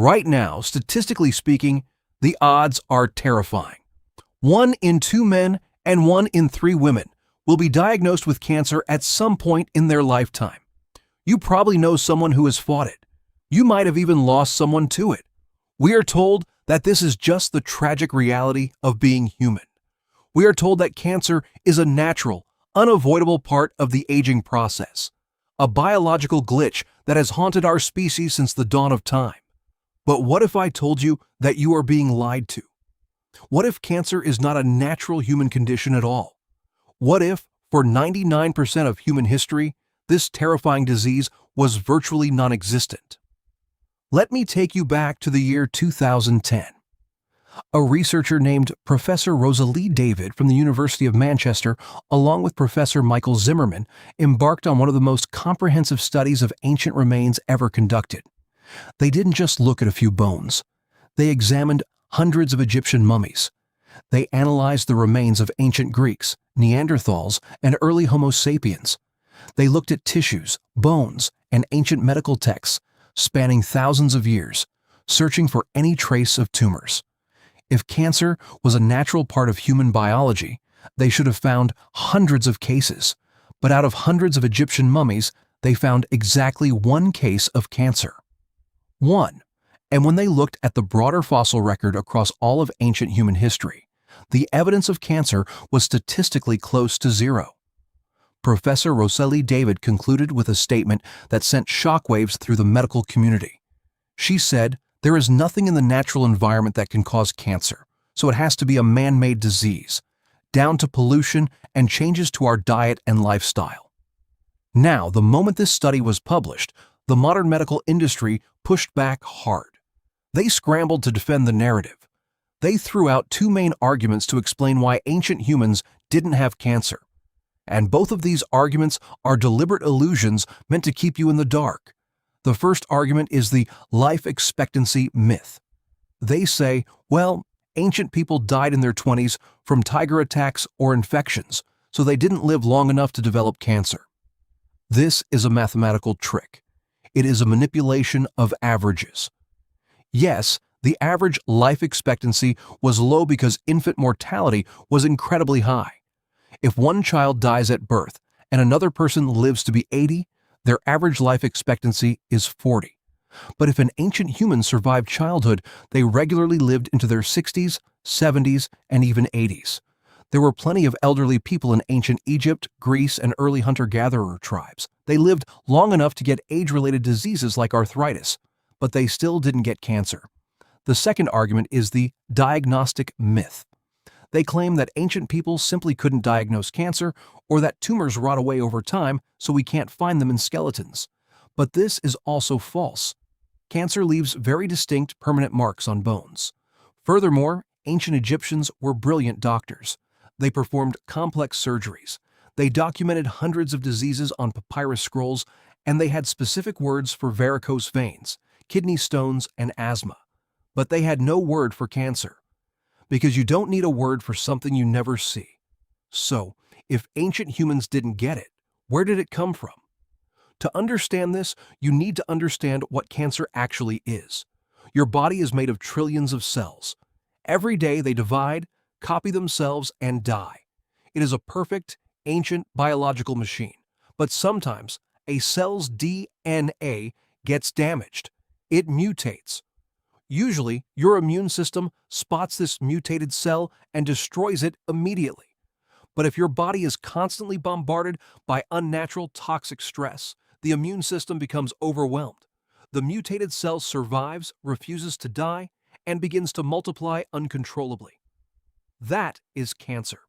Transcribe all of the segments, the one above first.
Right now, statistically speaking, the odds are terrifying. 1 in 2 men and 1 in 3 women will be diagnosed with cancer at some point in their lifetime. You probably know someone who has fought it. You might have even lost someone to it. We are told that this is just the tragic reality of being human. We are told that cancer is a natural, unavoidable part of the aging process, a biological glitch that has haunted our species since the dawn of time. But what if I told you that you are being lied to? What if cancer is not a natural human condition at all? What if, for 99% of human history, this terrifying disease was virtually non-existent? Let me take you back to the year 2010. A researcher named Professor Rosalie David from the University of Manchester, along with Professor Michael Zimmerman, embarked on one of the most comprehensive studies of ancient remains ever conducted. They didn't just look at a few bones. They examined hundreds of Egyptian mummies. They analyzed the remains of ancient Greeks, Neanderthals, and early Homo sapiens. They looked at tissues, bones, and ancient medical texts spanning thousands of years, searching for any trace of tumors. If cancer was a natural part of human biology, they should have found hundreds of cases. But out of hundreds of Egyptian mummies, they found exactly 1 case of cancer. 1. And when they looked at the broader fossil record across all of ancient human history, the evidence of cancer was statistically close to 0. Professor Rosalie David concluded with a statement that sent shockwaves through the medical community. She said, "There is nothing in the natural environment that can cause cancer, so it has to be a man-made disease, down to pollution and changes to our diet and lifestyle." Now, the moment this study was published, the modern medical industry pushed back hard. They scrambled to defend the narrative. They threw out 2 main arguments to explain why ancient humans didn't have cancer. And both of these arguments are deliberate illusions meant to keep you in the dark. The first argument is the life expectancy myth. They say, well, ancient people died in their 20s from tiger attacks or infections, so they didn't live long enough to develop cancer. This is a mathematical trick. It is a manipulation of averages. Yes, the average life expectancy was low because infant mortality was incredibly high. If one child dies at birth and another person lives to be 80, their average life expectancy is 40. But if an ancient human survived childhood, they regularly lived into their 60s, 70s, and even 80s. There were plenty of elderly people in ancient Egypt, Greece, and early hunter-gatherer tribes. They lived long enough to get age-related diseases like arthritis, but they still didn't get cancer. The second argument is the diagnostic myth. They claim that ancient people simply couldn't diagnose cancer or that tumors rot away over time, so we can't find them in skeletons. But this is also false. Cancer leaves very distinct permanent marks on bones. Furthermore, ancient Egyptians were brilliant doctors. They performed complex surgeries. They documented hundreds of diseases on papyrus scrolls, and they had specific words for varicose veins, kidney stones, and asthma. But they had no word for cancer. Because you don't need a word for something you never see. So, if ancient humans didn't get it, where did it come from? To understand this, you need to understand what cancer actually is. Your body is made of trillions of cells. Every day they divide, copy themselves, and die. It is a perfect, ancient biological machine. But sometimes, a cell's DNA gets damaged. It mutates. Usually, your immune system spots this mutated cell and destroys it immediately. But if your body is constantly bombarded by unnatural toxic stress, the immune system becomes overwhelmed. The mutated cell survives, refuses to die, and begins to multiply uncontrollably. That is cancer.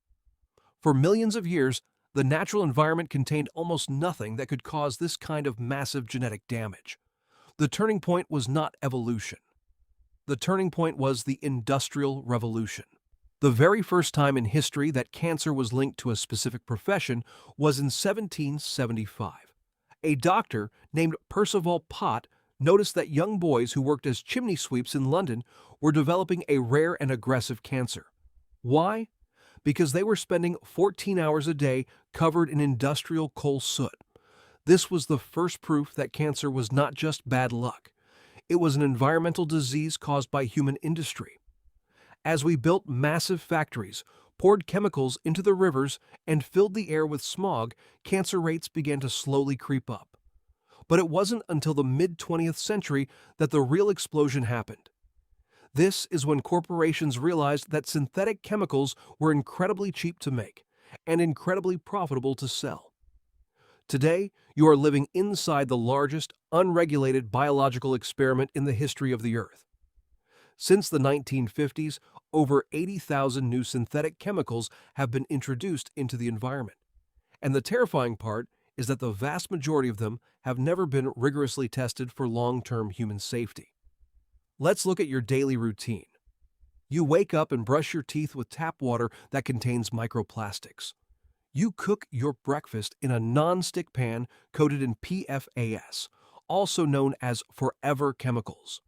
For millions of years, the natural environment contained almost nothing that could cause this kind of massive genetic damage. The turning point was not evolution. The turning point was the Industrial Revolution. The very first time in history that cancer was linked to a specific profession was in 1775. A doctor named Percival Pott noticed that young boys who worked as chimney sweeps in London were developing a rare and aggressive cancer. Why? Because they were spending 14 hours a day covered in industrial coal soot. This was the first proof that cancer was not just bad luck. It was an environmental disease caused by human industry. As we built massive factories, poured chemicals into the rivers, and filled the air with smog, cancer rates began to slowly creep up. But it wasn't until the mid-20th century that the real explosion happened. This is when corporations realized that synthetic chemicals were incredibly cheap to make and incredibly profitable to sell. Today, you are living inside the largest, unregulated biological experiment in the history of the Earth. Since the 1950s, over 80,000 new synthetic chemicals have been introduced into the environment. And the terrifying part is that the vast majority of them have never been rigorously tested for long-term human safety. Let's look at your daily routine. You wake up and brush your teeth with tap water that contains microplastics. You cook your breakfast in a non-stick pan coated in PFAS, also known as forever chemicals.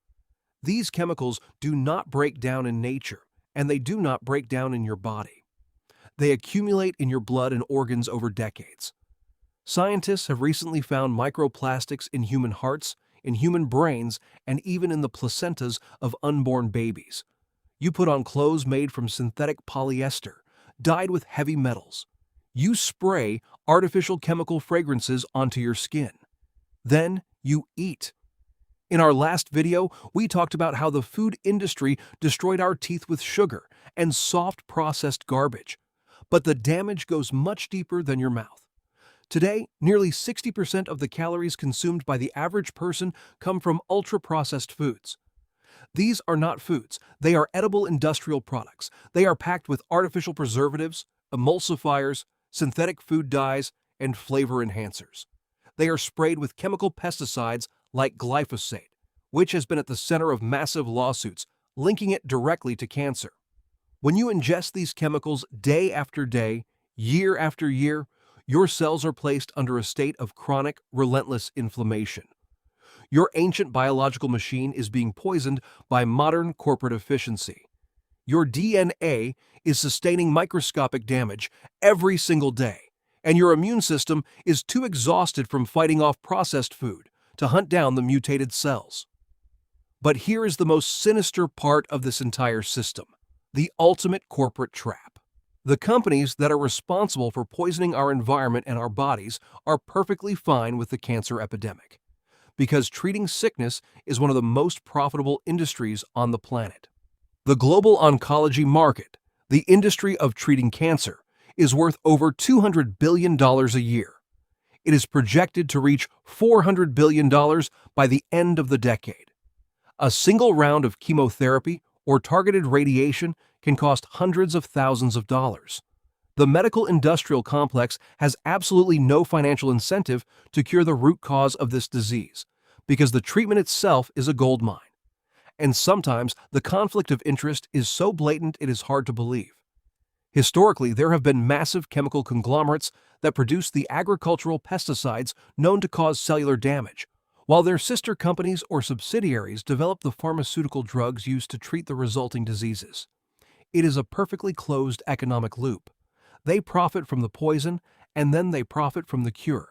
These chemicals do not break down in nature, and they do not break down in your body. They accumulate in your blood and organs over decades. Scientists have recently found microplastics in human hearts, in human brains, and even in the placentas of unborn babies. You put on clothes made from synthetic polyester, dyed with heavy metals. You spray artificial chemical fragrances onto your skin. Then you eat. In our last video, we talked about how the food industry destroyed our teeth with sugar and soft processed garbage. But the damage goes much deeper than your mouth. Today, nearly 60% of the calories consumed by the average person come from ultra-processed foods. These are not foods, they are edible industrial products. They are packed with artificial preservatives, emulsifiers, synthetic food dyes, and flavor enhancers. They are sprayed with chemical pesticides like glyphosate, which has been at the center of massive lawsuits, linking it directly to cancer. When you ingest these chemicals day after day, year after year, your cells are placed under a state of chronic, relentless inflammation. Your ancient biological machine is being poisoned by modern corporate efficiency. Your DNA is sustaining microscopic damage every single day, and your immune system is too exhausted from fighting off processed food to hunt down the mutated cells. But here is the most sinister part of this entire system: the ultimate corporate trap. The companies that are responsible for poisoning our environment and our bodies are perfectly fine with the cancer epidemic, because treating sickness is one of the most profitable industries on the planet. The global oncology market, the industry of treating cancer, is worth over $200 billion a year. It is projected to reach $400 billion by the end of the decade. A single round of chemotherapy or targeted radiation can cost hundreds of thousands of dollars. The medical industrial complex has absolutely no financial incentive to cure the root cause of this disease, because the treatment itself is a gold mine. And sometimes the conflict of interest is so blatant it is hard to believe. Historically, there have been massive chemical conglomerates that produce the agricultural pesticides known to cause cellular damage, while their sister companies or subsidiaries develop the pharmaceutical drugs used to treat the resulting diseases. It is a perfectly closed economic loop. They profit from the poison, and then they profit from the cure.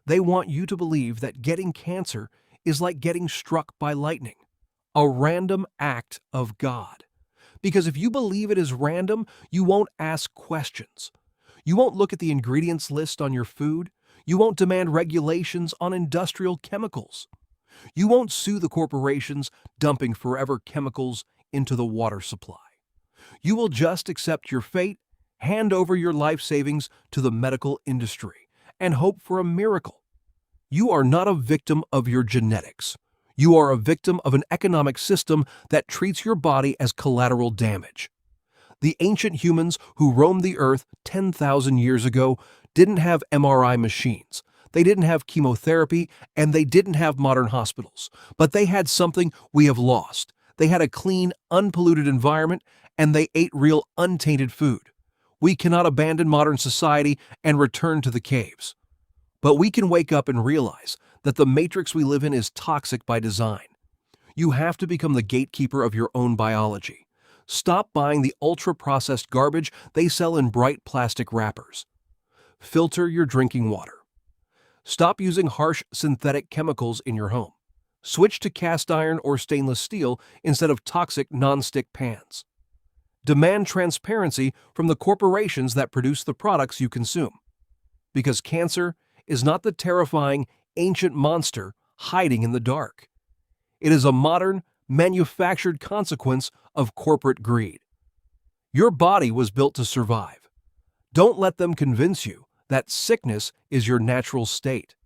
They want you to believe that getting cancer is like getting struck by lightning, a random act of God. Because if you believe it is random, you won't ask questions. You won't look at the ingredients list on your food. You won't demand regulations on industrial chemicals. You won't sue the corporations dumping forever chemicals into the water supply. You will just accept your fate, hand over your life savings to the medical industry, and hope for a miracle. You are not a victim of your genetics. You are a victim of an economic system that treats your body as collateral damage. The ancient humans who roamed the earth 10,000 years ago didn't have MRI machines, they didn't have chemotherapy, and they didn't have modern hospitals. But they had something we have lost. They had a clean, unpolluted environment, and they ate real, untainted food. We cannot abandon modern society and return to the caves. But we can wake up and realize that the matrix we live in is toxic by design. You have to become the gatekeeper of your own biology. Stop buying the ultra-processed garbage they sell in bright plastic wrappers. Filter your drinking water. Stop using harsh synthetic chemicals in your home. Switch to cast iron or stainless steel instead of toxic nonstick pans. Demand transparency from the corporations that produce the products you consume. Because cancer is not the terrifying, ancient monster hiding in the dark. It is a modern, manufactured consequence of corporate greed. Your body was built to survive. Don't let them convince you that sickness is your natural state.